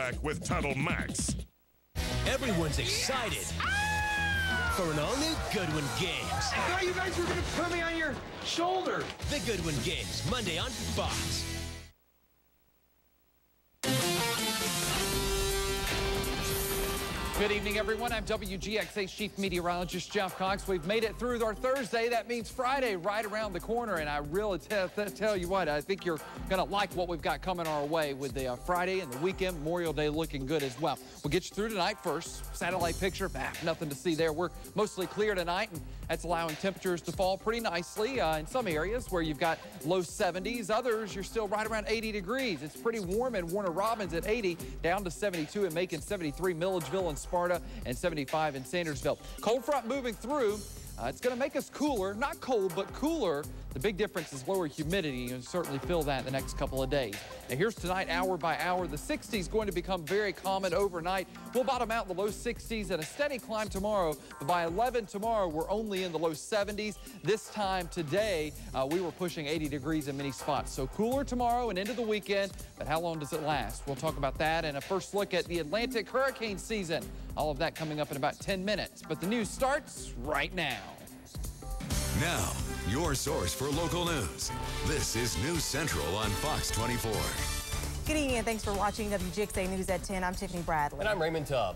back with Tuttle Max. Everyone's excited for an all-new Goodwin Games. I thought you guys were going to put me on your shoulder. The Goodwin Games, Monday on Fox. Good evening, everyone. I'm WGXA Chief Meteorologist Jeff Cox. We've made it through our Thursday. That means Friday right around the corner. And I really tell you what, I think you're going to like what we've got coming our way with the Friday and the weekend, Memorial Day looking good as well. We'll get you through tonight first. Satellite picture, nothing to see there. We're mostly clear tonight, and that's allowing temperatures to fall pretty nicely in some areas where you've got low 70s. Others, you're still right around 80 degrees. It's pretty warm in Warner Robins at 80, down to 72 in Macon, 73 Milledgeville and Sparta, and 75 in Sandersville. Cold front moving through. It's going to make us cooler, not cold, but cooler. The big difference is lower humidity. You'll certainly feel that the next couple of days. Now here's tonight, hour by hour. The 60s going to become very common overnight. We'll bottom out in the low 60s and a steady climb tomorrow. But by 11 tomorrow, we're only in the low 70s. This time today, we were pushing 80 degrees in many spots. So cooler tomorrow and into the weekend. But how long does it last? We'll talk about that and a first look at the Atlantic hurricane season. All of that coming up in about 10 minutes. But the news starts right now. Now, your source for local news. This is News Central on Fox 24. Good evening and thanks for watching WGXA News at 10. I'm Tiffany Bradley. And I'm Raymond Tubb.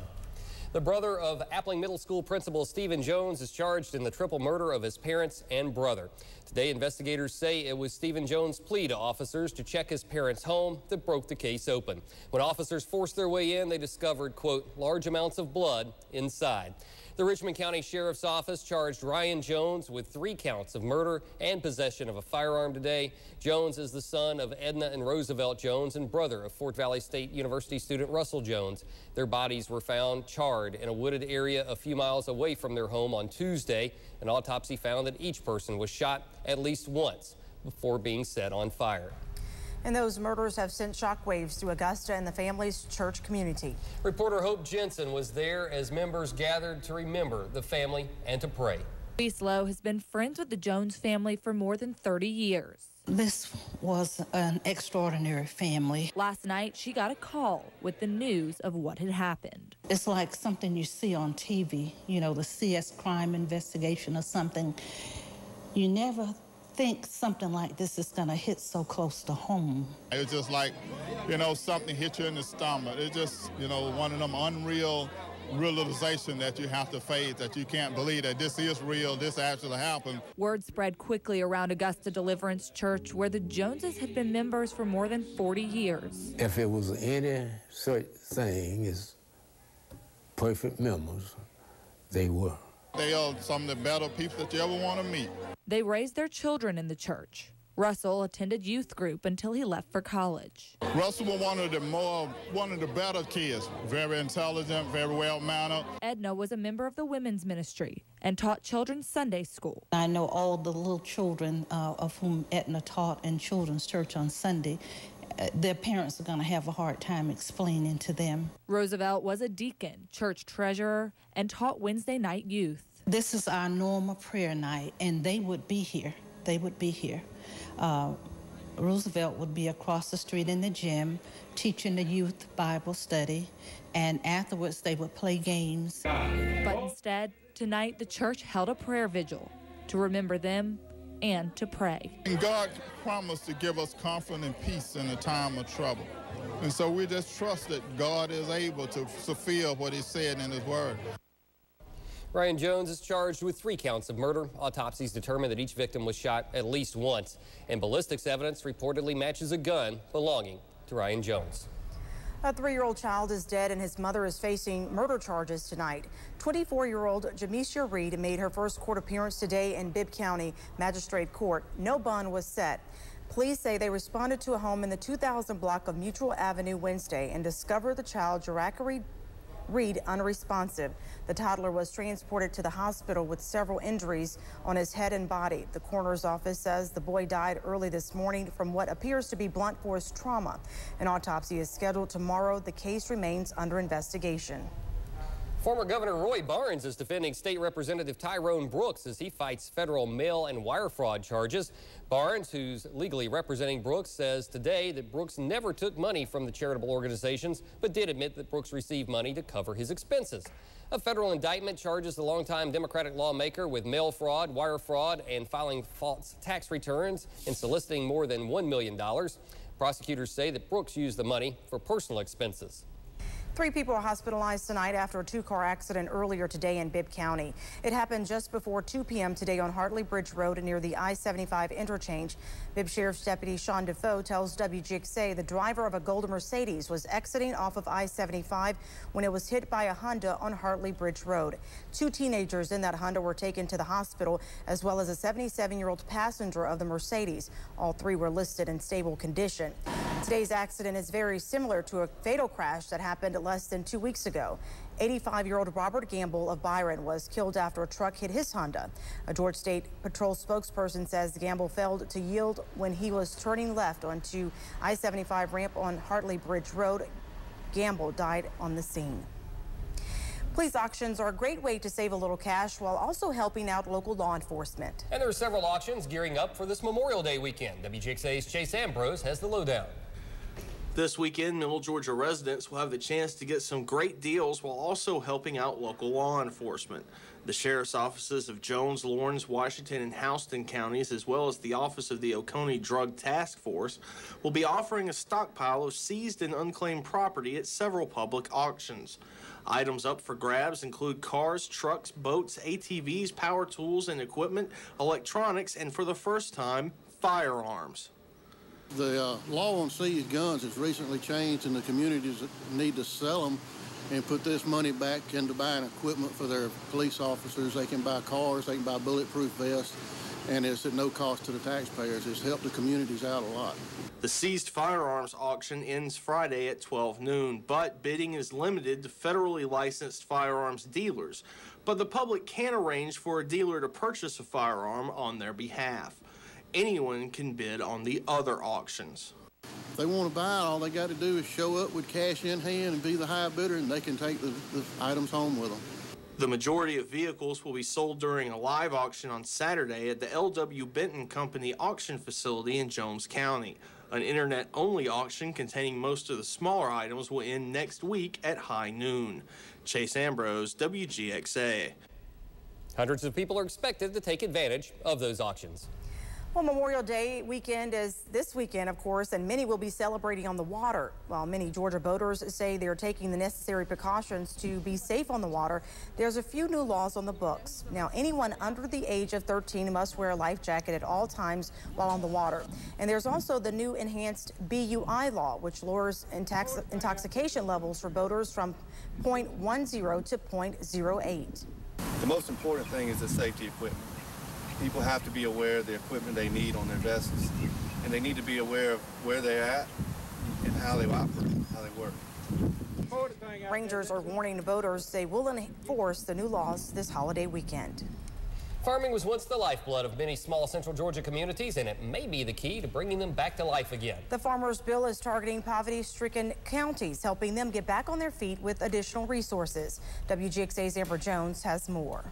The brother of Appling Middle School principal Stephen Jones is charged in the triple murder of his parents and brother. Today, investigators say it was Stephen Jones' plea to officers to check his parents' home that broke the case open. When officers forced their way in, they discovered, quote, large amounts of blood inside. The Richmond County Sheriff's Office charged Ryan Jones with 3 counts of murder and possession of a firearm today. Jones is the son of Edna and Roosevelt Jones and brother of Fort Valley State University student Russell Jones. Their bodies were found charred in a wooded area a few miles away from their home on Tuesday. An autopsy found that each person was shot at least once before being set on fire. And those murders have sent shockwaves through Augusta and the family's church community. Reporter Hope Jensen was there as members gathered to remember the family and to pray. Louise Lowe has been friends with the Jones family for more than 30 years. This was an extraordinary family. Last night, she got a call with the news of what had happened. It's like something you see on TV, you know, the CS crime investigation or something. You never think something like this is going to hit so close to home. It was just like, you know, something hit you in the stomach. It's just, you know, one of them unreal realization that you have to face, that you can't believe that this is real, this actually happened. Word spread quickly around Augusta Deliverance Church, where the Joneses had been members for more than 40 years. If it was any such thing as perfect members, they were. They are some of the better people that you ever want to meet. They raised their children in the church. Russell attended youth group until he left for college. Russell was one of the better kids, very intelligent, very well-mannered. Edna was a member of the women's ministry and taught children Sunday school. I know all the little children of whom Edna taught in children's church on Sunday. Their parents are going to have a hard time explaining to them. Roosevelt was a deacon, church treasurer, and taught Wednesday night youth. This is our normal prayer night, and they would be here. They would be here. Roosevelt would be across the street in the gym teaching the youth Bible study, and afterwards they would play games. But instead, tonight the church held a prayer vigil to remember them and to pray. And God promised to give us comfort and peace in a time of trouble. And so we just trust that God is able to fulfill what he said in his word. Ryan Jones is charged with 3 counts of murder. Autopsies determined that each victim was shot at least once. And ballistics evidence reportedly matches a gun belonging to Ryan Jones. A 3-year-old child is dead and his mother is facing murder charges tonight. 24-year-old Jamisha Reed made her first court appearance today in Bibb County Magistrate Court. No bond was set. Police say they responded to a home in the 2000 block of Mutual Avenue Wednesday and discovered the child, Jeraka Reed, unresponsive. The toddler was transported to the hospital with several injuries on his head and body. The coroner's office says the boy died early this morning from what appears to be blunt force trauma. An autopsy is scheduled tomorrow. The case remains under investigation. Former Governor Roy Barnes is defending State Representative Tyrone Brooks as he fights federal mail and wire fraud charges. Barnes, who's legally representing Brooks, says today that Brooks never took money from the charitable organizations, but did admit that Brooks received money to cover his expenses. A federal indictment charges the longtime Democratic lawmaker with mail fraud, wire fraud, and filing false tax returns and soliciting more than $1 million. Prosecutors say that Brooks used the money for personal expenses. 3 people are hospitalized tonight after a 2-car accident earlier today in Bibb County. It happened just before 2 p.m. today on Hartley Bridge Road near the I-75 interchange. Bibb Sheriff's Deputy Sean Defoe tells WGXA the driver of a golden Mercedes was exiting off of I-75 when it was hit by a Honda on Hartley Bridge Road. 2 teenagers in that Honda were taken to the hospital, as well as a 77-year-old passenger of the Mercedes. All 3 were listed in stable condition. Today's accident is very similar to a fatal crash that happened less than 2 weeks ago. 85-year-old Robert Gamble of Byron was killed after a truck hit his Honda. A Georgia State Patrol spokesperson says Gamble failed to yield when he was turning left onto I-75 ramp on Hartley Bridge Road. Gamble died on the scene. Police auctions are a great way to save a little cash while also helping out local law enforcement. And there are several auctions gearing up for this Memorial Day weekend. WGXA's Chase Ambrose has the lowdown. This weekend, Middle Georgia residents will have the chance to get some great deals while also helping out local law enforcement. The sheriff's offices of Jones, Lawrence, Washington, and Houston counties, as well as the office of the Oconee Drug Task Force, will be offering a stockpile of seized and unclaimed property at several public auctions. Items up for grabs include cars, trucks, boats, ATVs, power tools and equipment, electronics, and for the first time, firearms. The law on seized guns has recently changed, and the communities need to sell them and put this money back into buying equipment for their police officers. They can buy cars, they can buy bulletproof vests, and it's at no cost to the taxpayers. It's helped the communities out a lot. The seized firearms auction ends Friday at 12 noon, but bidding is limited to federally licensed firearms dealers. But the public can arrange for a dealer to purchase a firearm on their behalf. Anyone can bid on the other auctions. If they want to buy it, all they got to do is show up with cash in hand and be the high bidder, and they can take the items home with them. The majority of vehicles will be sold during a live auction on Saturday at the L.W. Benton Company auction facility in Jones County. An internet-only auction containing most of the smaller items will end next week at high noon. Chase Ambrose, WGXA. Hundreds of people are expected to take advantage of those auctions. Well, Memorial Day weekend is this weekend, of course, and many will be celebrating on the water. While many Georgia boaters say they're taking the necessary precautions to be safe on the water, there's a few new laws on the books. Now, anyone under the age of 13 must wear a life jacket at all times while on the water. And there's also the new enhanced BUI law, which lowers intoxication levels for boaters from 0.10 to 0.08. The most important thing is the safety equipment. People have to be aware of the equipment they need on their vessels, and they need to be aware of where they're at and how they operate, how they work. Rangers are warning boaters they will enforce the new laws this holiday weekend. Farming was once the lifeblood of many small central Georgia communities, and it may be the key to bringing them back to life again. The farmers' bill is targeting poverty-stricken counties, helping them get back on their feet with additional resources. WGXA's Amber Jones has more.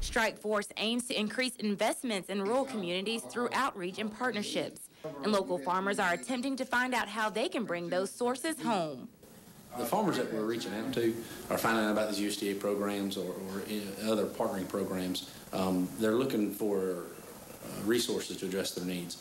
Strike Force aims to increase investments in rural communities through outreach and partnerships. And local farmers are attempting to find out how they can bring those sources home. The farmers that we're reaching out to are finding out about these USDA programs or other partnering programs. They're looking for resources to address their needs.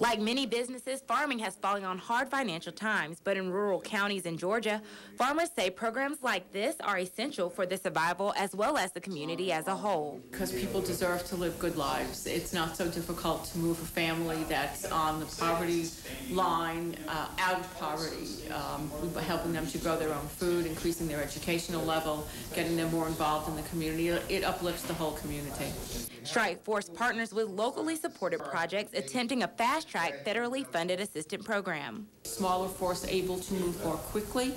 Like many businesses, farming has fallen on hard financial times, but in rural counties in Georgia, farmers say programs like this are essential for the survival as well as the community as a whole. Because people deserve to live good lives. It's not so difficult to move a family that's on the poverty line out of poverty, helping them to grow their own food, increasing their educational level, getting them more involved in the community. It uplifts the whole community. Strike Force partners with locally supported projects attempting a fast-track federally funded assistance program. Smaller force able to move more quickly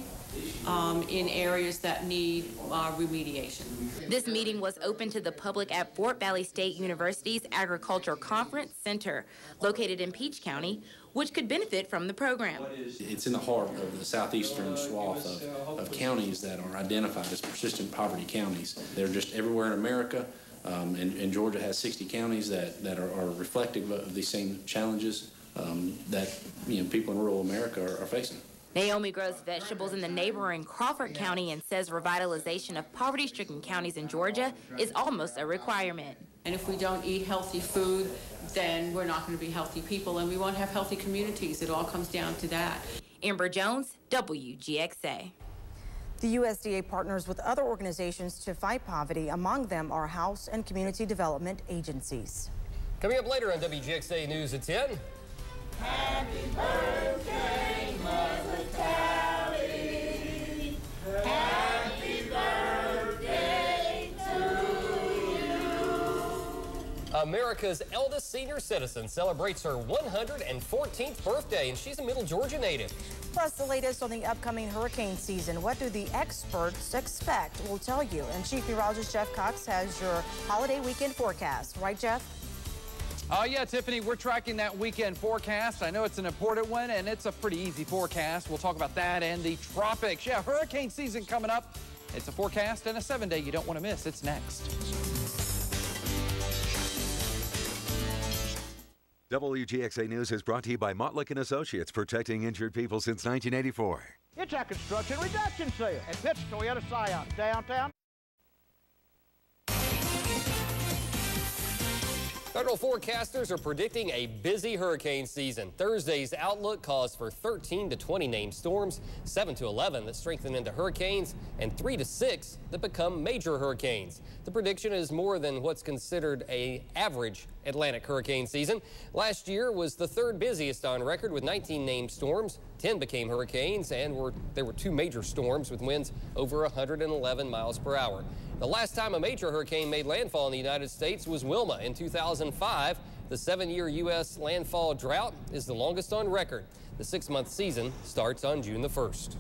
in areas that need remediation. This meeting was open to the public at Fort Valley State University's Agriculture Conference Center, located in Peach County, which could benefit from the program. It's in the heart of the southeastern swath of counties that are identified as persistent poverty counties. They're just everywhere in America, and Georgia has 60 counties that are reflective of these same challenges that people in rural America are facing. Naomi grows vegetables in the neighboring Crawford County and says revitalization of poverty-stricken counties in Georgia is almost a requirement. And if we don't eat healthy food, then we're not going to be healthy people, and we won't have healthy communities. It all comes down to that. Amber Jones, WGXA. The USDA partners with other organizations to fight poverty. Among them are house and community development agencies. Coming up later on WGXA News at 10. Happy birthday, Mother Tally. Happy birthday to you. America's eldest senior citizen celebrates her 114th birthday, and she's a Middle Georgia native. Plus, the latest on the upcoming hurricane season. What do the experts expect? We'll tell you. And Chief Meteorologist Jeff Cox has your holiday weekend forecast. Right, Jeff? Yeah, Tiffany, we're tracking that weekend forecast. I know it's an important one, and it's a pretty easy forecast. We'll talk about that and the tropics. Yeah, hurricane season coming up. It's a forecast and a 7-day you don't want to miss. It's next. WGXA News is brought to you by Mottlick & Associates, protecting injured people since 1984. It's our construction reduction sale at Pitts Toyota Scion, downtown. Federal forecasters are predicting a busy hurricane season. Thursday's outlook calls for 13 to 20 named storms, 7 to 11 that strengthen into hurricanes, and 3 to 6 that become major hurricanes. The prediction is more than what's considered an average Atlantic hurricane season. Last year was the third busiest on record with 19 named storms. 10 became hurricanes, and there were 2 major storms with winds over 111 miles per hour. The last time a major hurricane made landfall in the United States was Wilma in 2005. The 7-year U.S. landfall drought is the longest on record. The 6-month season starts on June the 1st.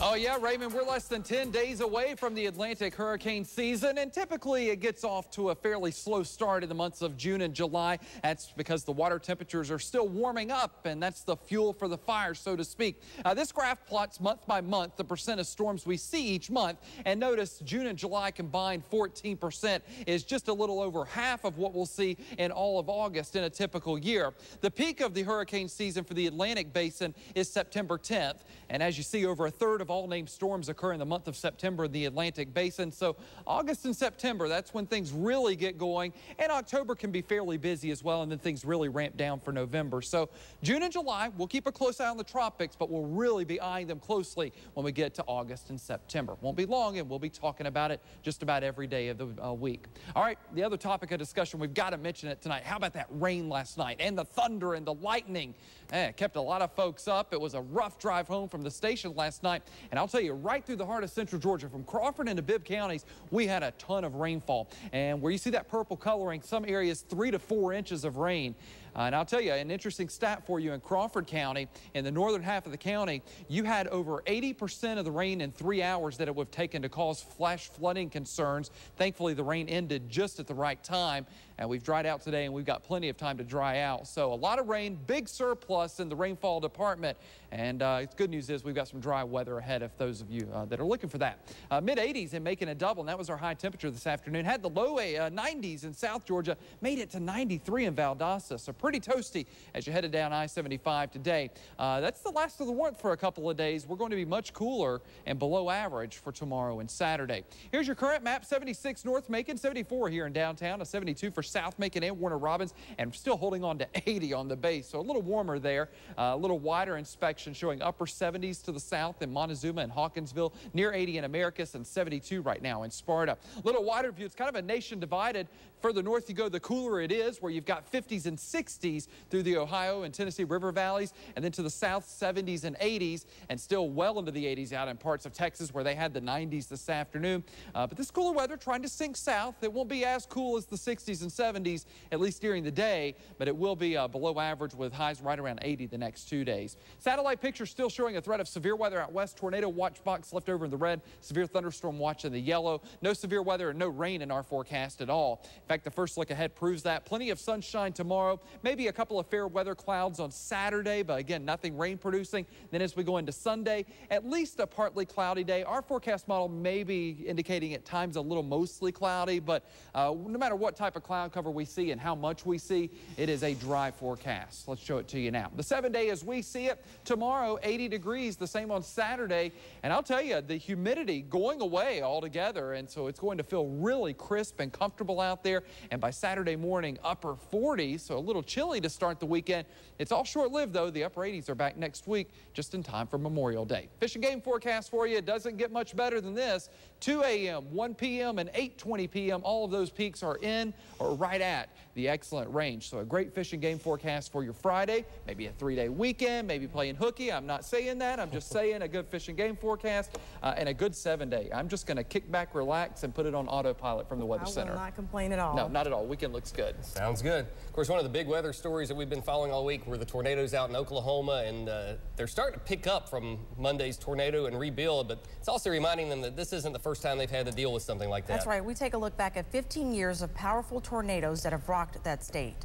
Oh, yeah, Raymond, we're less than 10 days away from the Atlantic hurricane season, and typically it gets off to a fairly slow start in the months of June and July. That's because the water temperatures are still warming up, and that's the fuel for the fire, so to speak. This graph plots month by month the percent of storms we see each month, and notice June and July combined 14% is just a little over half of what we'll see in all of August in a typical year. The peak of the hurricane season for the Atlantic basin is September 10th, and as you see, over a third of all named storms occur in the month of September in the Atlantic basin. So August and September, that's when things really get going, and October can be fairly busy as well, and then things really ramp down for November. So June and July, we'll keep a close eye on the tropics, but we'll really be eyeing them closely when we get to August and September. Won't be long, and we'll be talking about it just about every day of the week. All right, the other topic of discussion, we've got to mention it tonight. How about that rain last night and the thunder and the lightning? It kept a lot of folks up. It was a rough drive home from the station last night. And I'll tell you, right through the heart of central Georgia, from Crawford into Bibb counties, we had a ton of rainfall. And where you see that purple coloring, some areas 3 to 4 inches of rain. And I'll tell you, an interesting stat for you in Crawford County, in the northern half of the county, you had over 80% of the rain in 3 hours that it would have taken to cause flash flooding concerns. Thankfully, the rain ended just at the right time. And we've dried out today, and we've got plenty of time to dry out. So a lot of rain, big surplus in the rainfall department. And good news is we've got some dry weather ahead of those of you that are looking for that. Mid-80s and making a double, and that was our high temperature this afternoon. Had the low 90s in South Georgia, made it to 93 in Valdosta. So pretty toasty as you headed down I-75 today. That's the last of the warmth for a couple of days. We're going to be much cooler and below average for tomorrow and Saturday. Here's your current map: 76 North Macon, 74 here in downtown, a 72 for South Macon and Warner Robins, and still holding on to 80 on the base. So a little warmer there, a little wider inspection showing upper 70s to the south in Montezuma and Hawkinsville, near 80 in Americus, and 72 right now in Sparta. A little wider view, it's kind of a nation divided. Further north you go, the cooler it is, where you've got 50s and 60s 60s through the Ohio and Tennessee River valleys, and then to the south 70s and 80s, and still well into the 80s out in parts of Texas where they had the 90s this afternoon. But this cooler weather trying to sink south. It won't be as cool as the 60s and 70s, at least during the day, but it will be below average with highs right around 80 the next 2 days. Satellite pictures still showing a threat of severe weather out west. Tornado watch box left over in the red, severe thunderstorm watch in the yellow. No severe weather and no rain in our forecast at all. In fact, the first look ahead proves that. Plenty of sunshine tomorrow, maybe a couple of fair weather clouds on Saturday, but again, nothing rain producing. Then as we go into Sunday, at least a partly cloudy day. Our forecast model may be indicating at times a little mostly cloudy, but no matter what type of cloud cover we see and how much we see, it is a dry forecast. Let's show it to you now. The 7-day as we see it, tomorrow 80 degrees, the same on Saturday, and I'll tell you, the humidity going away altogether, and so it's going to feel really crisp and comfortable out there, and by Saturday morning, upper 40s, so a little chilly to start the weekend. It's all short-lived, though. The upper 80s are back next week, just in time for Memorial Day. Fish and game forecast for you. It doesn't get much better than this. 2 a.m., 1 p.m., and 8:20 p.m., all of those peaks are in or right at the excellent range. So a great fish and game forecast for your Friday, maybe a 3-day weekend, maybe playing hooky. I'm not saying that. I'm just saying a good fish and game forecast and a good 7-day. I'm just going to kick back, relax, and put it on autopilot from the Weather Center. I will not complain at all. No, not at all. Weekend looks good. Sounds good. Of course, one of the big weather stories that we've been following all week were the tornadoes out in Oklahoma, and they're starting to pick up from Monday's tornado and rebuild, but it's also reminding them that this isn't the first time they've had to deal with something like that. That's right. We take a look back at 15 years of powerful tornadoes that have rocked that state.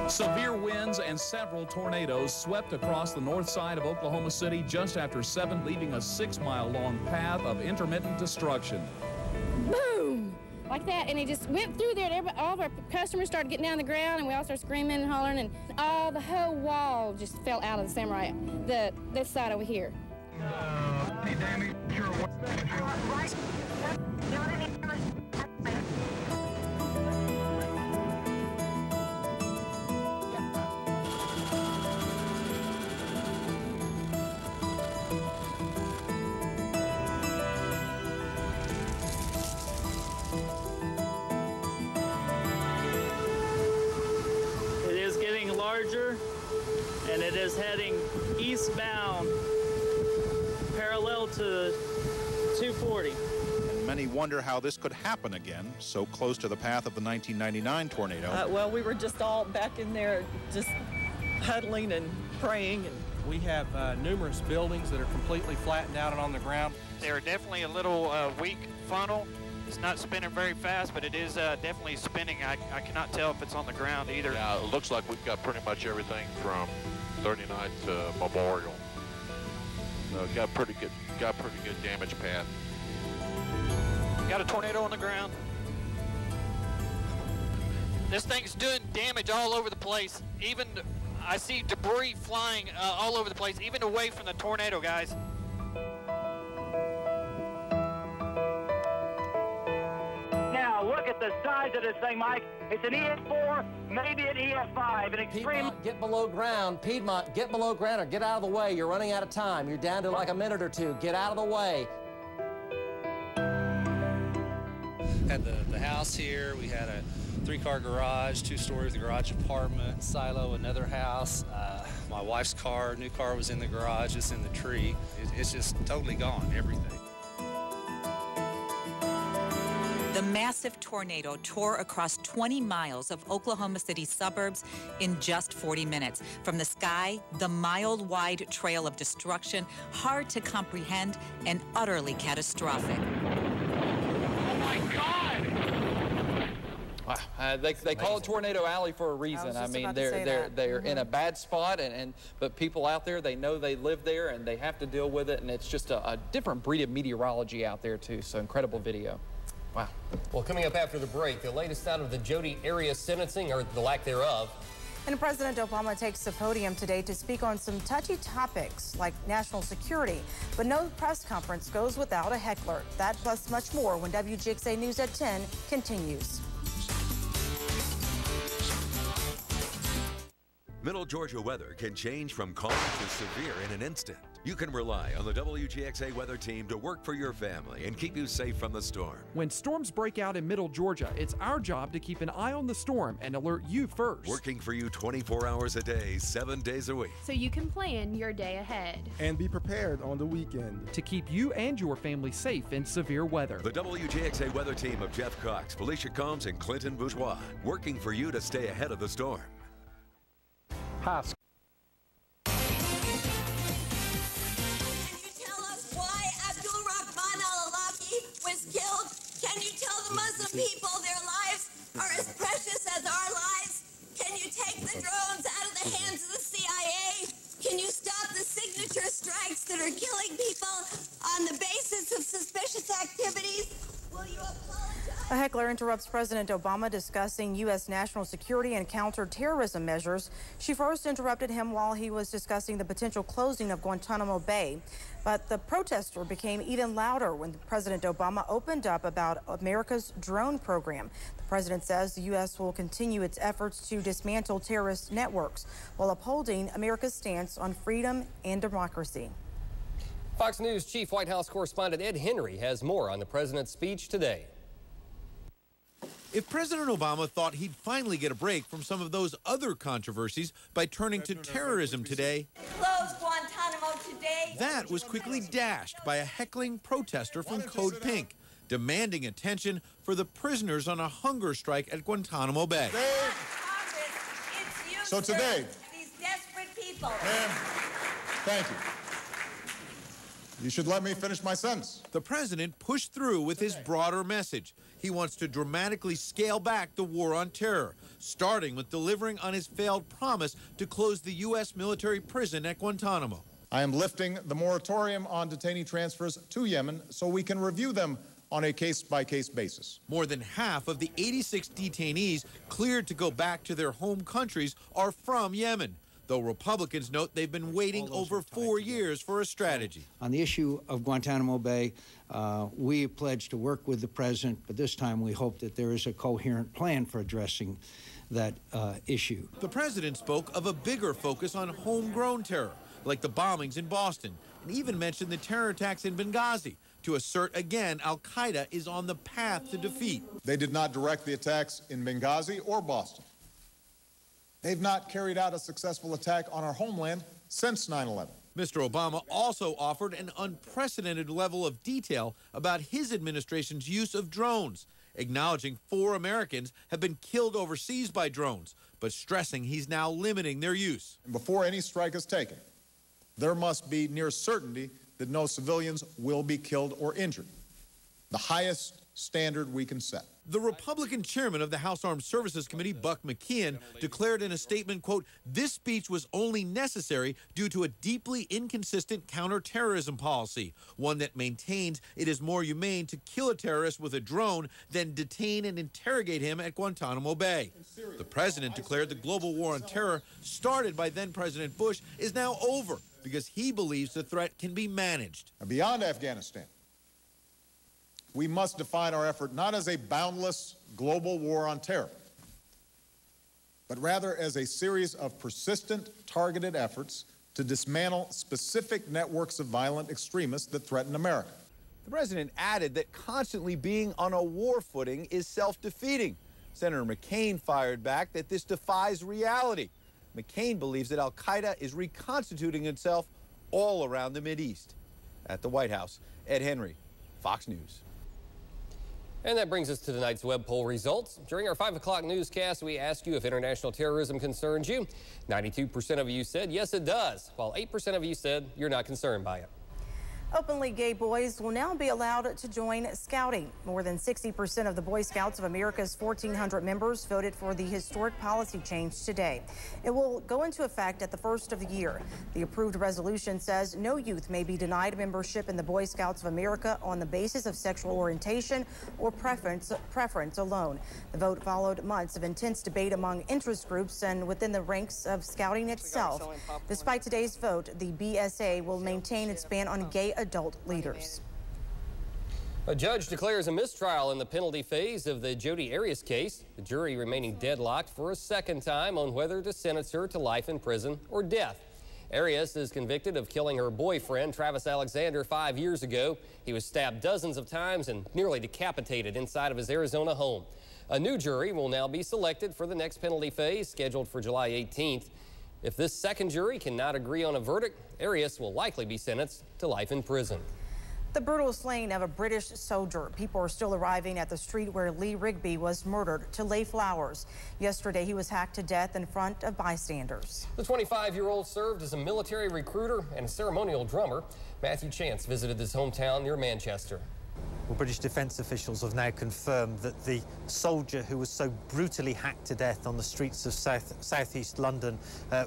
Severe winds and several tornadoes swept across the north side of Oklahoma City just after 7, leaving a 6-mile-long path of intermittent destruction. Boom! Like that, and it just went through there, and all of our customers started getting down on the ground, and we all started screaming and hollering, and the whole wall just fell out of the samurai, this side over here. Larger, and it is heading eastbound parallel to 240. And many wonder how this could happen again, so close to the path of the 1999 tornado. Well, we were just all back in there just huddling and praying. We have numerous buildings that are completely flattened out and on the ground. They're definitely a little weak funnel. It's not spinning very fast, but it is definitely spinning. I cannot tell if it's on the ground either. Yeah, it looks like we've got pretty much everything from 39th to Memorial. Got pretty good damage path. Got a tornado on the ground. This thing's doing damage all over the place. Even I see debris flying all over the place, even away from the tornado, guys. Now, look at the size of this thing, Mike. It's an EF4, maybe an EF5, an extreme... Piedmont, get below ground. Piedmont, get below ground or get out of the way. You're running out of time. You're down to like a minute or two. Get out of the way. Had the house here. We had a 3-car garage, 2 stories, a garage apartment, silo, another house. My wife's car, new car was in the garage, it's in the tree. It's just totally gone, everything. The massive tornado tore across 20 miles of Oklahoma City suburbs in just 40 minutes. From the sky, the mile-wide trail of destruction, hard to comprehend and utterly catastrophic. Oh, my God! Wow. They call it Tornado Alley for a reason. I mean, they're in a bad spot, but people out there, they know they live there and they have to deal with it, and it's just a different breed of meteorology out there too. So incredible video. Wow. Well, coming up after the break, the latest out of the Jody area sentencing, or the lack thereof. And President Obama takes the podium today to speak on some touchy topics like national security. But no press conference goes without a heckler. That plus much more when WGXA News at 10 continues. Middle Georgia weather can change from calm to severe in an instant. You can rely on the WGXA weather team to work for your family and keep you safe from the storm. When storms break out in Middle Georgia, it's our job to keep an eye on the storm and alert you first. Working for you 24 hours a day, 7 days a week. So you can plan your day ahead. And be prepared on the weekend. To keep you and your family safe in severe weather. The WGXA weather team of Jeff Cox, Felicia Combs, and Clinton Bourgeois, working for you to stay ahead of the storm. Hi. Can you tell the Muslim people their lives are as precious as our lives? Can you take the drones out of the hands of the CIA? Can you stop the signature strikes that are killing people on the basis of suspicious activities? Will you apologize? A heckler interrupts President Obama discussing U.S. national security and counterterrorism measures. She first interrupted him while he was discussing the potential closing of Guantanamo Bay. But the protester became even louder when President Obama opened up about America's drone program. The president says the U.S. will continue its efforts to dismantle terrorist networks while upholding America's stance on freedom and democracy. Fox News Chief White House correspondent Ed Henry has more on the president's speech today. If President Obama thought he'd finally get a break from some of those other controversies by turning to terrorism today, Close Guantanamo today. that was quickly dashed by a heckling protester from Code Pink, demanding attention for the prisoners on a hunger strike at Guantanamo Bay. So today, these desperate people. Ma'am, thank you. You should let me finish my sentence. The president pushed through with his broader message. He wants to dramatically scale back the war on terror, starting with delivering on his failed promise to close the U.S. military prison at Guantanamo. I am lifting the moratorium on detainee transfers to Yemen so we can review them on a case-by-case basis. More than half of the 86 detainees cleared to go back to their home countries are from Yemen, though Republicans note they've been waiting over 4 years for a strategy. On the issue of Guantanamo Bay, we pledged to work with the president, but this time we hope that there is a coherent plan for addressing that issue. The president spoke of a bigger focus on homegrown terror, like the bombings in Boston, and even mentioned the terror attacks in Benghazi, to assert again al-Qaeda is on the path to defeat. They did not direct the attacks in Benghazi or Boston. They've not carried out a successful attack on our homeland since 9/11. Mr. Obama also offered an unprecedented level of detail about his administration's use of drones, acknowledging 4 Americans have been killed overseas by drones, but stressing he's now limiting their use. Before any strike is taken, there must be near certainty that no civilians will be killed or injured, the highest standard we can set. The Republican chairman of the House Armed Services Committee, Buck McKeon, declared in a statement, quote, "This speech was only necessary due to a deeply inconsistent counterterrorism policy, one that maintains it is more humane to kill a terrorist with a drone than detain and interrogate him at Guantanamo Bay." The president declared the global war on terror, started by then-President Bush, is now over because he believes the threat can be managed. Beyond Afghanistan, we must define our effort not as a boundless global war on terror, but rather as a series of persistent, targeted efforts to dismantle specific networks of violent extremists that threaten America. The president added that constantly being on a war footing is self-defeating. Senator McCain fired back that this defies reality. McCain believes that al-Qaeda is reconstituting itself all around the Mideast. At the White House, Ed Henry, Fox News. And that brings us to tonight's web poll results. During our 5 o'clock newscast, we asked you if international terrorism concerns you. 92% of you said yes, it does, while 8% of you said you're not concerned by it. Openly gay boys will now be allowed to join Scouting. More than 60% of the Boy Scouts of America's 1,400 members voted for the historic policy change today. It will go into effect at the first of the year. The approved resolution says no youth may be denied membership in the Boy Scouts of America on the basis of sexual orientation or preference alone. The vote followed months of intense debate among interest groups and within the ranks of Scouting itself. Despite today's vote, the BSA will maintain its ban on gay adult leaders. A judge declares a mistrial in the penalty phase of the Jodi Arias case. The jury remaining deadlocked for a second time on whether to sentence her to life in prison or death. Arias is convicted of killing her boyfriend, Travis Alexander, 5 years ago. He was stabbed dozens of times and nearly decapitated inside of his Arizona home. A new jury will now be selected for the next penalty phase, scheduled for July 18th. If this second jury cannot agree on a verdict, Arias will likely be sentenced to life in prison. The brutal slaying of a British soldier. People are still arriving at the street where Lee Rigby was murdered to lay flowers. Yesterday, he was hacked to death in front of bystanders. The 25-year-old served as a military recruiter and a ceremonial drummer. Matthew Chance visited his hometown near Manchester. Well, British defence officials have now confirmed that the soldier who was so brutally hacked to death on the streets of southeast London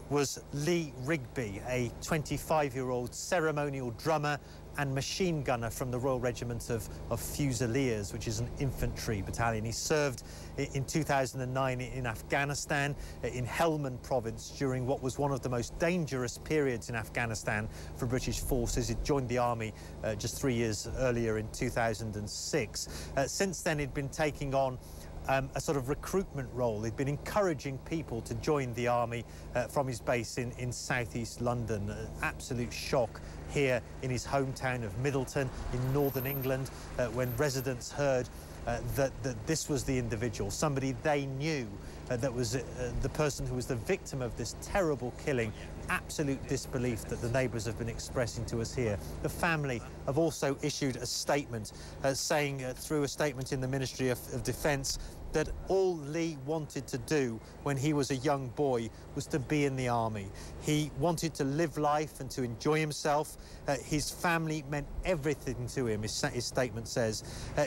was Lee Rigby, a 25-year-old ceremonial drummer and machine gunner from the Royal Regiment of Fusiliers, which is an infantry battalion. He served in 2009 in Afghanistan, in Helmand province, during what was one of the most dangerous periods in Afghanistan for British forces. He joined the army just 3 years earlier in 2006. Since then, he'd been taking on a sort of recruitment role. He'd been encouraging people to join the army from his base in southeast London. An absolute shock here in his hometown of Middleton in northern England when residents heard that this was the individual, somebody they knew, that was the person who was the victim of this terrible killing. Absolute disbelief that the neighbours have been expressing to us here. The family have also issued a statement saying through a statement in the Ministry of Defence that all Lee wanted to do when he was a young boy was to be in the army. He wanted to live life and to enjoy himself. His family meant everything to him, his statement says.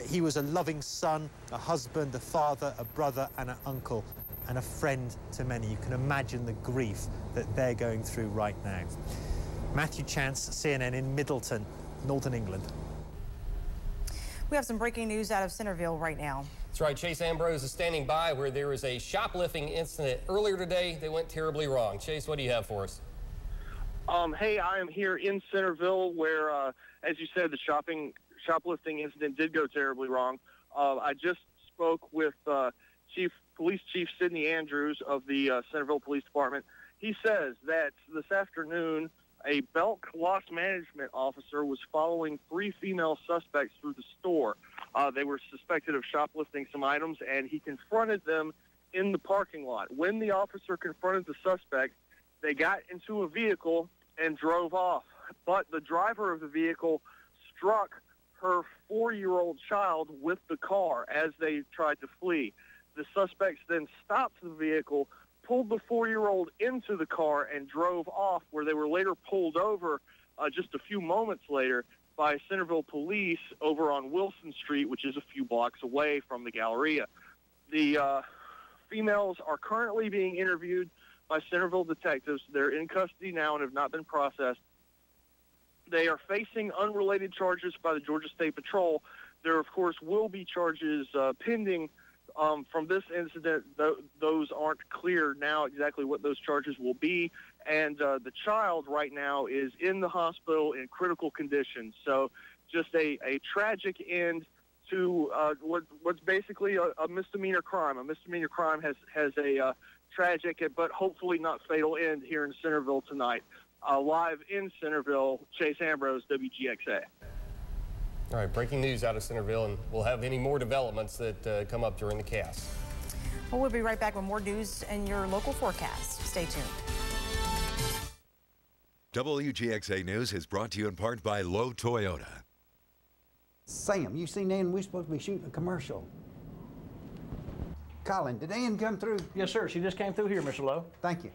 He was a loving son, a husband, a father, a brother and an uncle, and a friend to many. You can imagine the grief that they're going through right now. Matthew Chance, CNN in Middleton, Northern England. We have some breaking news out of Centerville right now. That's right. Chase Ambrose is standing by where there was a shoplifting incident earlier today that went terribly wrong. Chase, what do you have for us? Hey, I am here in Centerville where, as you said, the shoplifting incident did go terribly wrong. I just spoke with Police Chief Sidney Andrews of the Centerville Police Department. He says that this afternoon, a Belk loss management officer was following 3 female suspects through the store. They were suspected of shoplifting some items, and he confronted them in the parking lot. When the officer confronted the suspects, they got into a vehicle and drove off. But the driver of the vehicle struck her 4-year-old child with the car as they tried to flee. The suspects then stopped the vehicle, pulled the 4-year-old into the car, and drove off, where they were later pulled over just a few moments later by Centerville police over on Wilson Street, which is a few blocks away from the Galleria. The females are currently being interviewed by Centerville detectives. They're in custody now and have not been processed. They are facing unrelated charges by the Georgia State Patrol. There, of course, will be charges pending from this incident. Those aren't clear now exactly what those charges will be. And the child right now is in the hospital in critical condition. So just a tragic end to what's basically a misdemeanor crime. A misdemeanor crime has a tragic but hopefully not fatal end here in Centerville tonight. Live in Centerville, Chase Ambrose, WGXA. All right, breaking news out of Centerville, and we'll have any more developments that come up during the cast. Well, we'll be right back with more news and your local forecast. Stay tuned. WGXA News is brought to you in part by Lowe Toyota. Sam, you seen Ann? We're supposed to be shooting a commercial. Colin, did Ann come through? Yes, sir. She just came through here, Mr. Lowe. Thank you.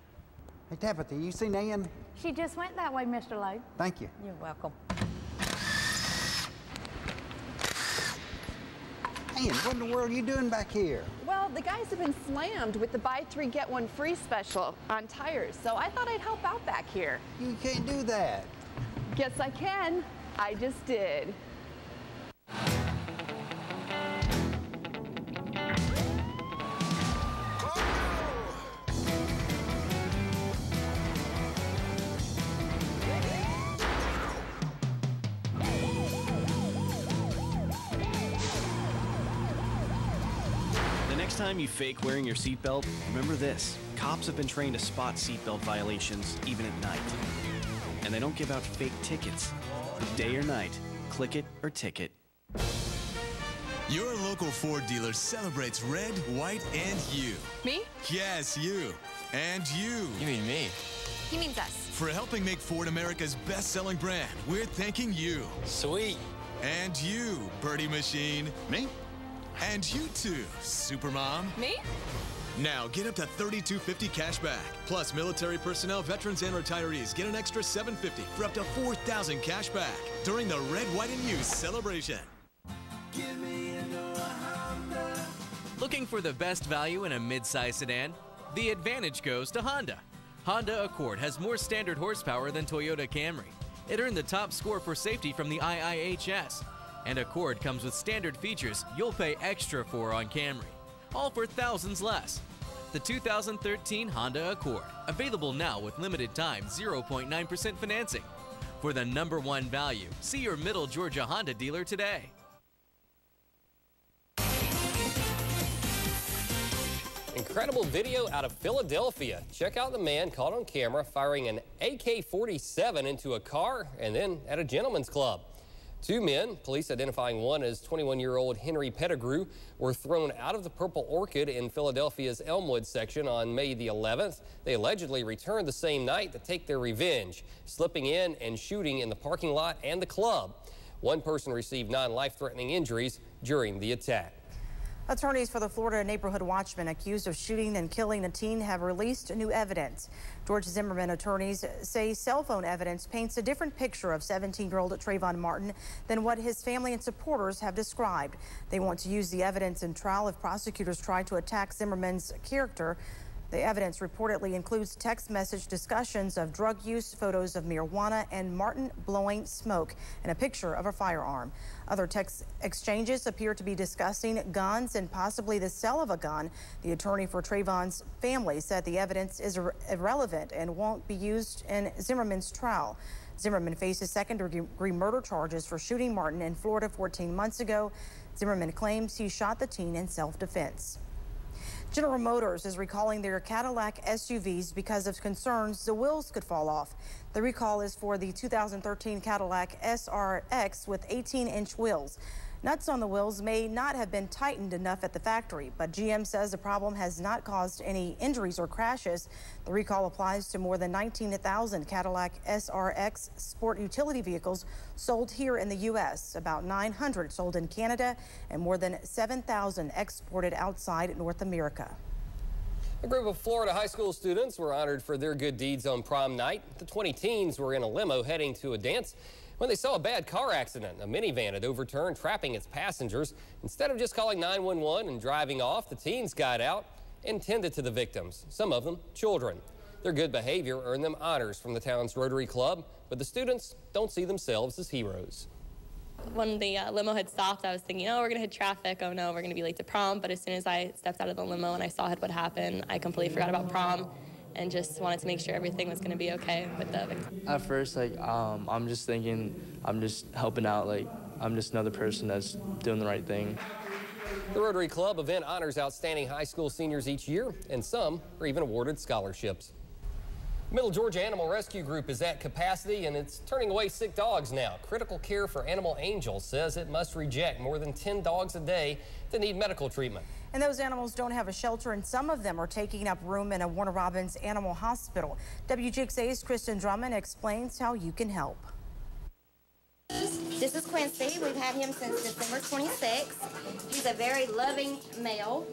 Hey, Tabitha, you seen Ann? She just went that way, Mr. Lowe. Thank you. You're welcome. Ann, what in the world are you doing back here? Well, the guys have been slammed with the buy 3 get 1 free special on tires, so I thought I'd help out back here. You can't do that. Guess I can. I just did. Next time you fake wearing your seatbelt, remember this. Cops have been trained to spot seatbelt violations even at night. And they don't give out fake tickets. Day or night, click it or ticket. Your local Ford dealer celebrates red, white, and you. Me? Yes, you. And you. You mean me? He means us. For helping make Ford America's best-selling brand, we're thanking you. Sweet. And you, Birdie Machine. Me? And you too, Supermom. Me? Now get up to $3,250 cash back. Plus, military personnel, veterans, and retirees get an extra $750 for up to $4,000 cash back during the Red, White, and You celebration. Looking for the best value in a mid-size sedan? The advantage goes to Honda. Honda Accord has more standard horsepower than Toyota Camry. It earned the top score for safety from the IIHS. And Accord comes with standard features you'll pay extra for on Camry, all for thousands less. The 2013 Honda Accord, available now with limited time 0.9% financing. For the #1 value, see your Middle Georgia Honda dealer today. Incredible video out of Philadelphia. Check out the man caught on camera firing an AK-47 into a car and then at a gentleman's club. Two men, police identifying one as 21-year-old Henry Pettigrew, were thrown out of the Purple Orchid in Philadelphia's Elmwood section on May the 11th. They allegedly returned the same night to take their revenge, slipping in and shooting in the parking lot and the club. One person received non-life-threatening injuries during the attack. Attorneys for the Florida neighborhood watchman accused of shooting and killing a teen have released new evidence. George Zimmerman attorneys say cell phone evidence paints a different picture of 17-year-old Trayvon Martin than what his family and supporters have described. They want to use the evidence in trial if prosecutors try to attack Zimmerman's character. The evidence reportedly includes text message discussions of drug use, photos of marijuana, and Martin blowing smoke, and a picture of a firearm. Other text exchanges appear to be discussing guns and possibly the sale of a gun. The attorney for Trayvon's family said the evidence is irrelevant and won't be used in Zimmerman's trial. Zimmerman faces second-degree murder charges for shooting Martin in Florida 14 months ago. Zimmerman claims he shot the teen in self-defense. General Motors is recalling their Cadillac SUVs because of concerns the wheels could fall off. The recall is for the 2013 Cadillac SRX with 18-inch wheels. Nuts on the wheels may not have been tightened enough at the factory, but GM says the problem has not caused any injuries or crashes. The recall applies to more than 19,000 Cadillac SRX sport utility vehicles sold here in the U.S., about 900 sold in Canada, and more than 7,000 exported outside North America. A group of Florida high school students were honored for their good deeds on prom night. The 20 teens were in a limo heading to a dance when they saw a bad car accident. A minivan had overturned, trapping its passengers. Instead of just calling 911 and driving off, the teens got out and tended to the victims, some of them children. Their good behavior earned them honors from the town's Rotary Club, but the students don't see themselves as heroes. When the limo had stopped, I was thinking, oh, we're going to hit traffic. Oh, no, we're going to be late to prom. But as soon as I stepped out of the limo and I saw what happened, I completely forgot about prom and just wanted to make sure everything was going to be okay with the victim. At first, I'm just thinking I'm just helping out. I'm just another person that's doing the right thing. The Rotary Club event honors outstanding high school seniors each year, and some are even awarded scholarships. Middle Georgia Animal Rescue Group is at capacity, and it's turning away sick dogs now. Critical Care for Animal Angels says it must reject more than 10 dogs a day that need medical treatment. And those animals don't have a shelter, and some of them are taking up room in a Warner Robins Animal Hospital. WGXA's Kristen Drummond explains how you can help. This is Quincy. We've had him since December 26th. He's a very loving male.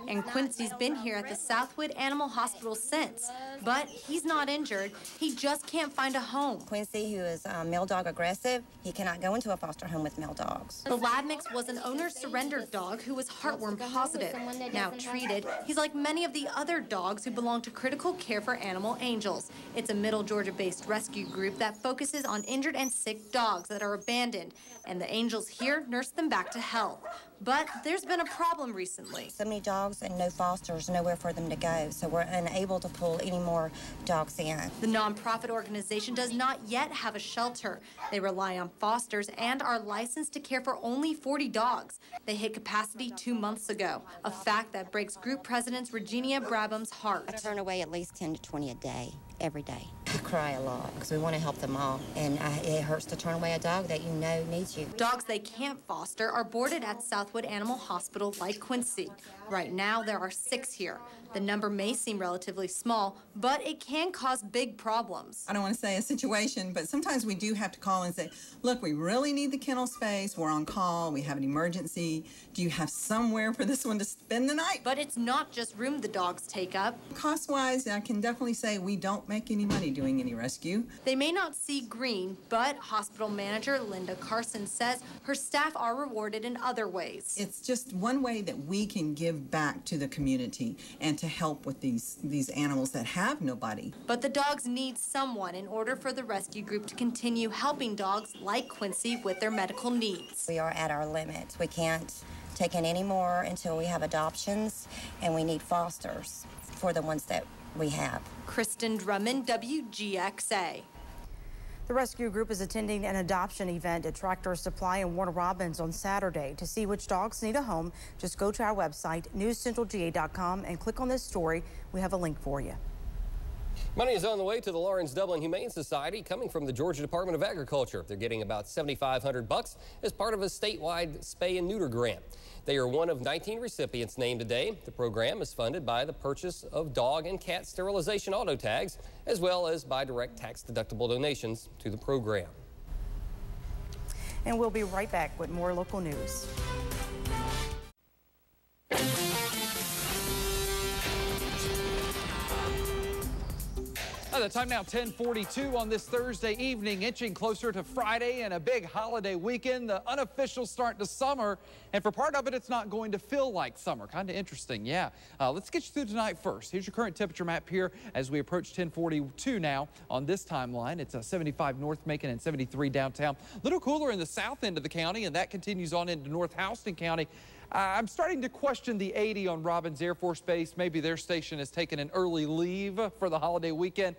And Quincy's been here at the Southwood Animal Hospital since, but he's not injured. He just can't find a home. Quincy, who is male dog aggressive, he cannot go into a foster home with male dogs. The lab mix was an owner-surrendered dog who was heartworm positive. Now treated, he's like many of the other dogs who belong to Critical Care for Animal Angels. It's a Middle Georgia-based rescue group that focuses on injured and sick dogs that are abandoned, and the angels here nurse them back to health. But there's been a problem recently. So many dogs and no fosters, nowhere for them to go. So we're unable to pull any more dogs in. The nonprofit organization does not yet have a shelter. They rely on fosters and are licensed to care for only 40 dogs. They hit capacity 2 months ago, a fact that breaks group president Regina Brabham's heart. I turn away at least 10 to 20 a day, every day. We cry a lot because we want to help them all. And it hurts to turn away a dog that you know needs you. Dogs they can't foster are boarded at Southwood Animal Hospital like Quincy. Right now, there are 6 here. The number may seem relatively small, but it can cause big problems. I don't want to say a situation, but sometimes we do have to call and say, look, we really need the kennel space. We're on call. We have an emergency. Do you have somewhere for this one to spend the night? But it's not just room the dogs take up. Cost-wise, I can definitely say we don't make any money doing any rescue. They may not see green, but hospital manager Linda Carson says her staff are rewarded in other ways. It's just one way that we can give back to the community and to help with these animals that have nobody. But the dogs need someone in order for the rescue group to continue helping dogs like Quincy with their medical needs. We are at our limit. We can't take in any more until we have adoptions, and we need fosters for the ones that we have. Kristen Drummond, WGXA. The rescue group is attending an adoption event at Tractor Supply in Warner Robins on Saturday. To see which dogs need a home, just go to our website, newscentralga.com, and click on this story. We have a link for you. Money is on the way to the Lawrence Dublin Humane Society coming from the Georgia Department of Agriculture. They're getting about $7,500 as part of a statewide spay and neuter grant. They are one of 19 recipients named today. The program is funded by the purchase of dog and cat sterilization auto tags, as well as by direct tax-deductible donations to the program. And we'll be right back with more local news. The time now 10:42 on this Thursday evening, inching closer to Friday and a big holiday weekend, the unofficial start to summer. And for part of it, it's not going to feel like summer. Kind of interesting, yeah. Let's get you through tonight first. Here's your current temperature map here as we approach 10:42 now on this timeline. It's 75 North Macon and 73 downtown. A little cooler in the south end of the county, and that continues on into North Houston County. I'm starting to question the 80 on Robins Air Force Base. Maybe their station has taken an early leave for the holiday weekend,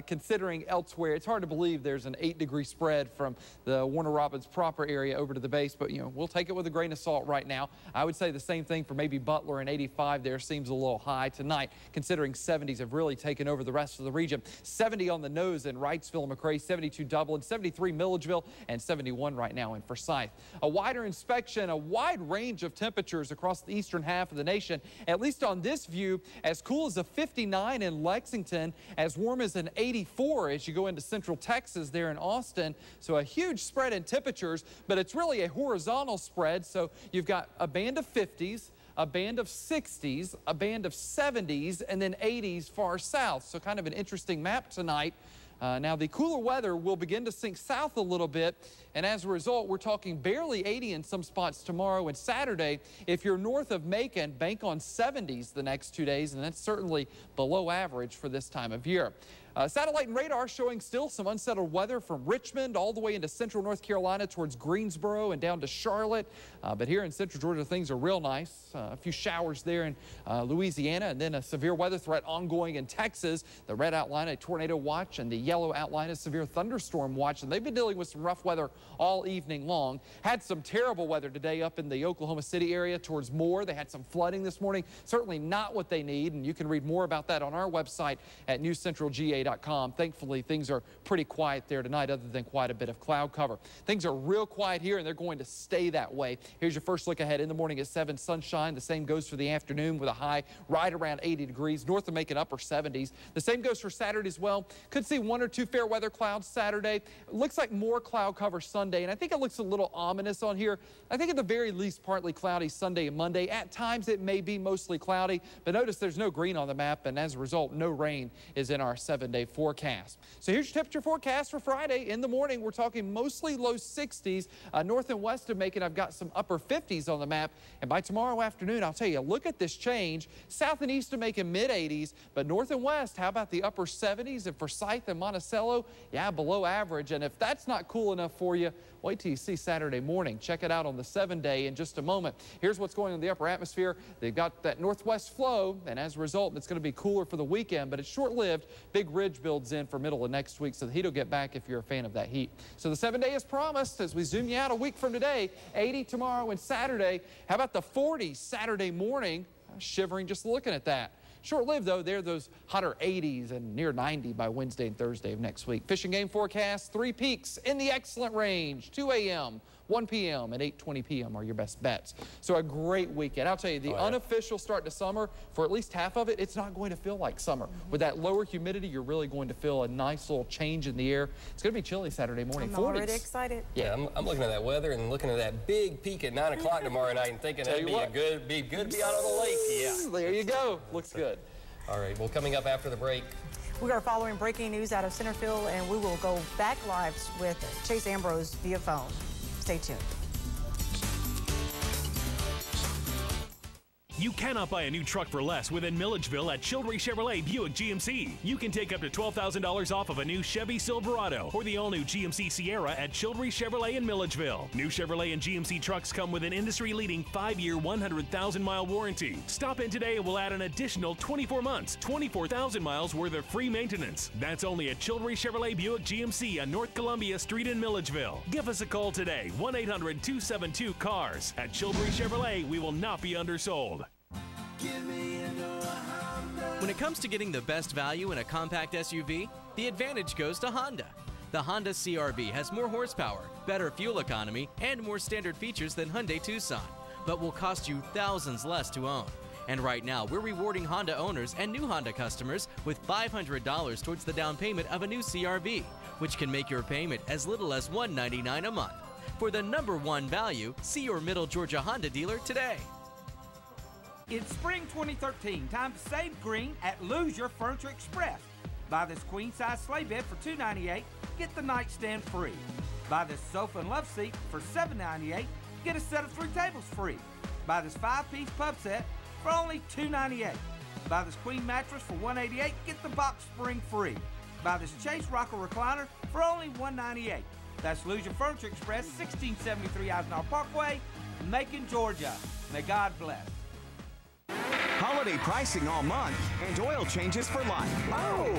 considering elsewhere. It's hard to believe there's an 8-degree spread from the Warner Robins proper area over to the base, but, you know, we'll take it with a grain of salt right now. I would say the same thing for maybe Butler, and 85 there seems a little high tonight, considering 70s have really taken over the rest of the region. 70 on the nose in Wrightsville, McRae, 72 Dublin, 73 Milledgeville, and 71 right now in Forsyth. A wider inspection, a wide range of temperatures across the eastern half of the nation, at least on this view, as cool as a 59 in Lexington, as warm as an 84 as you go into central Texas there in Austin. So a huge spread in temperatures, but it's really a horizontal spread. So you've got a band of 50s, a band of 60s, a band of 70s, and then 80s far south. So kind of an interesting map tonight. Now, the cooler weather will begin to sink south a little bit, and as a result, we're talking barely 80 in some spots tomorrow and Saturday. If you're north of Macon, bank on 70s the next 2 days, and that's certainly below average for this time of year. Satellite and radar showing still some unsettled weather from Richmond all the way into central North Carolina towards Greensboro and down to Charlotte. But here in central Georgia, things are real nice. A few showers there in Louisiana, and then a severe weather threat ongoing in Texas. The red outline, a tornado watch, and the yellow outline, a severe thunderstorm watch. And they've been dealing with some rough weather all evening long. Had some terrible weather today up in the Oklahoma City area towards Moore. They had some flooding this morning. Certainly not what they need, and you can read more about that on our website at newscentralga.com. Thankfully, things are pretty quiet there tonight, other than quite a bit of cloud cover. Things are real quiet here, and they're going to stay that way. Here's your first look ahead. In the morning at 7, sunshine. The same goes for the afternoon with a high right around 80 degrees. North of Macon, upper 70s. The same goes for Saturday as well. Could see 1 or 2 fair weather clouds Saturday. Looks like more cloud cover Sunday, and I think it looks a little ominous on here. I think at the very least partly cloudy Sunday and Monday. At times it may be mostly cloudy, but notice there's no green on the map, and as a result, no rain is in our 7-day 7-day forecast. So here's your temperature forecast for Friday. In the morning, we're talking mostly low 60s. North and west of Macon, I've got some upper 50s on the map. And by tomorrow afternoon, I'll tell you, look at this change. South and east of Macon, mid-80s. But north and west, how about the upper 70s? And for Scythe and Monticello, yeah, below average. And if that's not cool enough for you, wait till you see Saturday morning. Check it out on the 7-day in just a moment. Here's what's going on in the upper atmosphere. They've got that northwest flow, and as a result, it's going to be cooler for the weekend, but it's short-lived. Big ridge builds in for middle of next week, so the heat will get back if you're a fan of that heat. So the 7-day is promised as we zoom you out a week from today. 80 tomorrow and Saturday. How about the 40s Saturday morning? I'm shivering just looking at that. Short-lived, though, they're those hotter 80s and near 90 by Wednesday and Thursday of next week. Fish and game forecast, 3 peaks in the excellent range, 2 a.m., 1 p.m. and 8:20 p.m. are your best bets. So a great weekend. I'll tell you, the unofficial start to summer, for at least half of it, it's not going to feel like summer. With that lower humidity, you're really going to feel a nice little change in the air. It's going to be chilly Saturday morning. I'm already excited. Yeah, I'm looking at that weather and looking at that big peak at 9 o'clock tomorrow night and thinking that'd be good to be out on the lake. Yeah. There you go. Looks good. All right, well, coming up after the break. We are following breaking news out of Centerville, and we will go back live with Chase Ambrose via phone. Stay tuned. You cannot buy a new truck for less within Milledgeville at Childrey Chevrolet Buick GMC. You can take up to $12,000 off of a new Chevy Silverado or the all-new GMC Sierra at Childrey Chevrolet in Milledgeville. New Chevrolet and GMC trucks come with an industry-leading 5-year, 100,000-mile warranty. Stop in today and we'll add an additional 24 months, 24,000 miles worth of free maintenance. That's only at Childrey Chevrolet Buick GMC on North Columbia Street in Milledgeville. Give us a call today, 1-800-272-CARS. At Childrey Chevrolet, we will not be undersold. When it comes to getting the best value in a compact SUV, the advantage goes to Honda. The Honda CR-V has more horsepower, better fuel economy, and more standard features than Hyundai Tucson, but will cost you thousands less to own. And right now, we're rewarding Honda owners and new Honda customers with $500 towards the down payment of a new CR-V, which can make your payment as little as $199 a month. For the #1 value, see your Middle Georgia Honda dealer today. It's spring 2013. Time to save green at Lose Your Furniture Express. Buy this queen-size sleigh bed for $298, get the nightstand free. Buy this sofa and love seat for $798, get a set of 3 tables free. Buy this 5-piece pub set for only $298. Buy this queen mattress for $188, get the box spring free. Buy this Chase rocker recliner for only $198. That's Lose Your Furniture Express, 1673 Eisenhower Parkway, Macon, Georgia. May God bless. Holiday pricing all month and oil changes for life. Oh,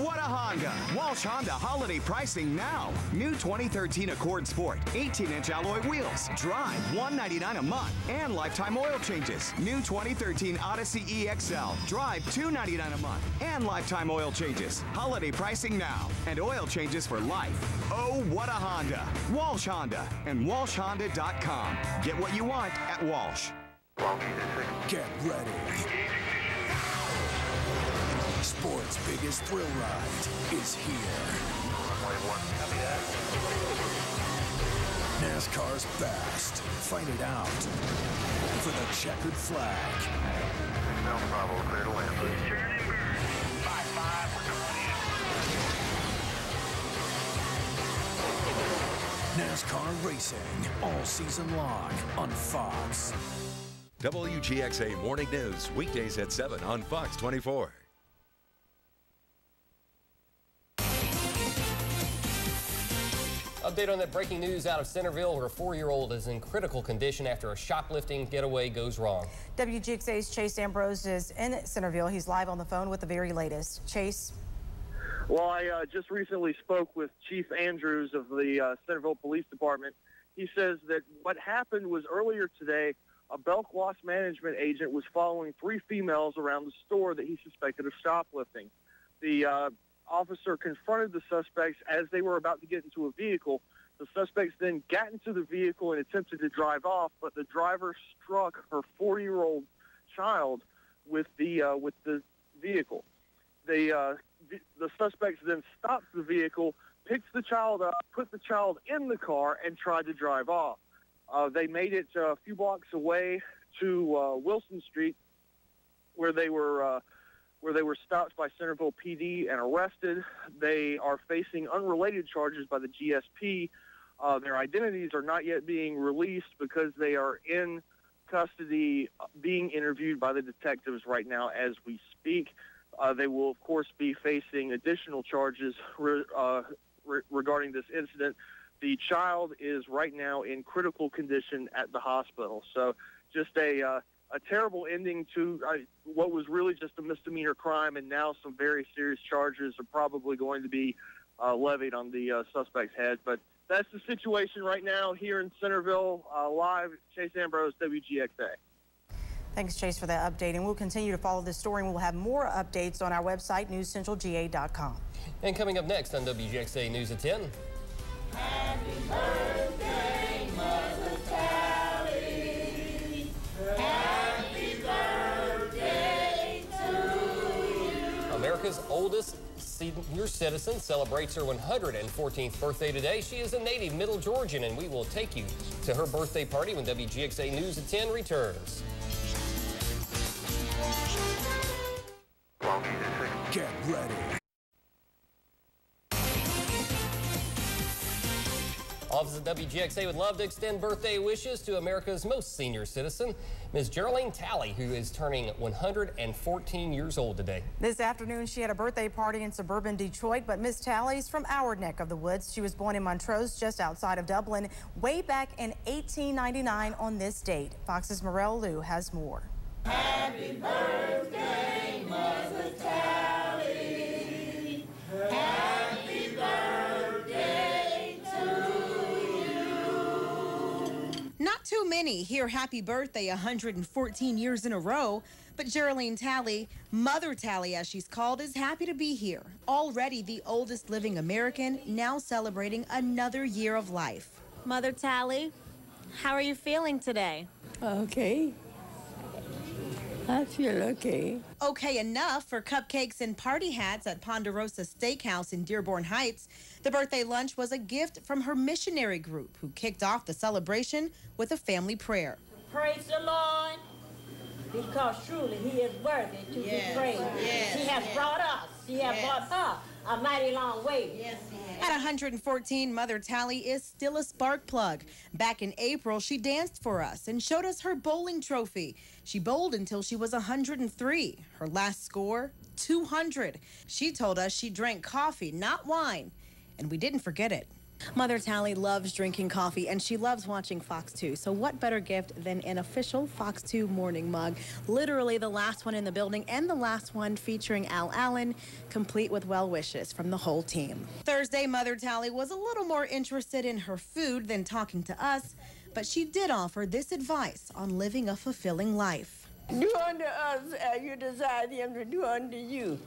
what a Honda. Walsh Honda holiday pricing now. New 2013 Accord Sport, 18-inch alloy wheels. Drive $199 a month and lifetime oil changes. New 2013 Odyssey EXL. Drive $299 a month and lifetime oil changes. Holiday pricing now and oil changes for life. Oh, what a Honda. Walsh Honda and WalshHonda.com. Get what you want at Walsh. Get ready. Sports' biggest thrill ride is here. NASCAR's best. Fight it out for the checkered flag. No problem. Clear to land. NASCAR racing all season long on Fox. WGXA Morning News, weekdays at 7 on Fox 24. Update on that breaking news out of Centerville, where a 4-year-old is in critical condition after a shoplifting getaway goes wrong. WGXA's Chase Ambrose is in Centerville. He's live on the phone with the very latest. Chase. Well, I just recently spoke with Chief Andrews of the Centerville Police Department. He says that what happened was earlier today, a Belk Loss Management agent was following 3 females around the store that he suspected of shoplifting. The officer confronted the suspects as they were about to get into a vehicle. The suspects then got into the vehicle and attempted to drive off, but the driver struck her 4-year-old child with the vehicle. The suspects then stopped the vehicle, picked the child up, put the child in the car, and tried to drive off. They made it a few blocks away to Wilson Street, where they were where they were stopped by Centerville PD and arrested. They are facing unrelated charges by the GSP. Their identities are not yet being released because they are in custody being interviewed by the detectives right now as we speak. They will, of course, be facing additional charges regarding this incident. The child is right now in critical condition at the hospital. So just a terrible ending to what was really just a misdemeanor crime, and now some very serious charges are probably going to be levied on the suspect's head. But that's the situation right now here in Centerville. Live, Chase Ambrose, WGXA. Thanks, Chase, for that update. And we'll continue to follow this story, and we'll have more updates on our website, newscentralga.com. And coming up next on WGXA News at 10. Happy birthday, Mother Tally. Happy birthday to you. America's oldest senior citizen celebrates her 114th birthday today. She is a native Middle Georgian, and we will take you to her birthday party when WGXA News at 10 returns. Get ready. Office at WGXA would love to extend birthday wishes to America's most senior citizen, Ms. Geraldine Talley, who is turning 114 years old today. This afternoon, she had a birthday party in suburban Detroit, but Miss Talley's from our neck of the woods. She was born in Montrose, just outside of Dublin, way back in 1899 on this date. Fox's Morel Lou has more. Happy birthday, Mother Tally. Happy birthday to you. Not too many hear happy birthday 114 years in a row, but Geraldine Talley, Mother Talley as she's called, is happy to be here. Already the oldest living American, now celebrating another year of life. Mother Talley, how are you feeling today? Okay. I feel okay. Okay enough for cupcakes and party hats at Ponderosa Steakhouse in Dearborn Heights. The birthday lunch was a gift from her missionary group, who kicked off the celebration with a family prayer. Praise the Lord, because truly he is worthy to be praised. Yes. He has brought us, he has brought her a mighty long way. Yes. At 114, Mother Talley is still a spark plug. Back in April, she danced for us and showed us her bowling trophy. She bowled until she was 103. Her last score, 200. She told us she drank coffee, not wine, and we didn't forget it. Mother Talley loves drinking coffee, and she loves watching Fox 2. So what better gift than an official Fox 2 morning mug? Literally the last one in the building and the last one featuring Al Allen, complete with well wishes from the whole team. Thursday, Mother Talley was a little more interested in her food than talking to us, but she did offer this advice on living a fulfilling life. Do unto others as you desire them to do unto you.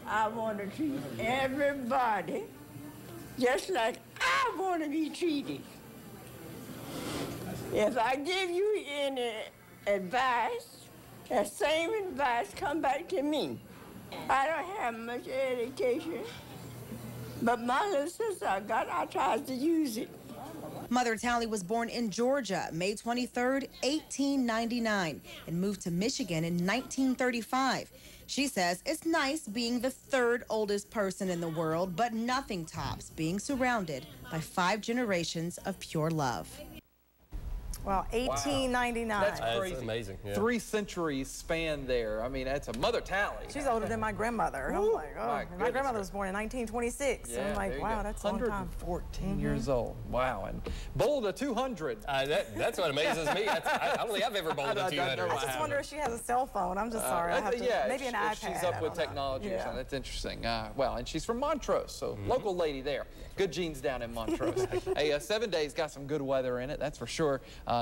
I want to treat everybody just like I want to be treated. If I give you any advice, that same advice come back to me. I don't have much education, but my little sister I tried to use it. Mother Talley was born in Georgia, May 23rd, 1899, and moved to Michigan in 1935. She says it's nice being the third oldest person in the world, but nothing tops being surrounded by 5 generations of pure love. Well, 1899. That's crazy. That's amazing. Yeah. 3 centuries span there. I mean, that's a Mother Talley. She's older than my grandmother. I'm like, oh, my grandmother was born in 1926. Yeah, I'm like, wow, that's a long time. 114 years old. Wow. And bowled a 200. That's what amazes me. I don't think I've ever bowled a 200. I just wonder if she has a cell phone. I'm just sorry. I have to, maybe an iPad. She's up with technology or something. That's interesting. Well, and she's from Montrose, so local lady there. Good genes down in Montrose. Hey, 7 days got some good weather in it, that's for sure.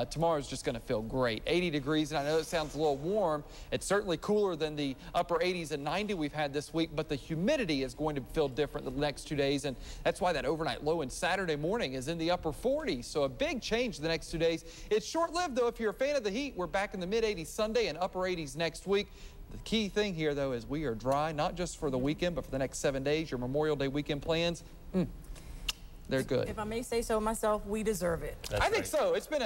Tomorrow's just going to feel great. 80 degrees, and I know it sounds a little warm. It's certainly cooler than the upper 80s and 90 we've had this week, but the humidity is going to feel different the next 2 days, and that's why that overnight low in Saturday morning is in the upper 40s. So a big change the next 2 days. It's short-lived, though. If you're a fan of the heat, we're back in the mid-80s Sunday and upper 80s next week. The key thing here, though, is we are dry, not just for the weekend, but for the next 7 days. Your Memorial Day weekend plans, They're good. If I may say so myself, we deserve it. I think so. It's been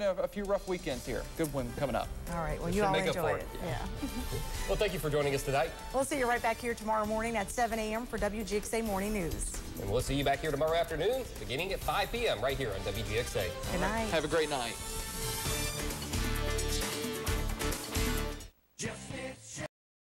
a few rough weekends here. Good one coming up. All right. Well, you all enjoy it. Yeah. Well, thank you for joining us tonight. We'll see you right back here tomorrow morning at 7 a.m. for WGXA Morning News. And we'll see you back here tomorrow afternoon, beginning at 5 p.m. right here on WGXA. Good night. Have a great night.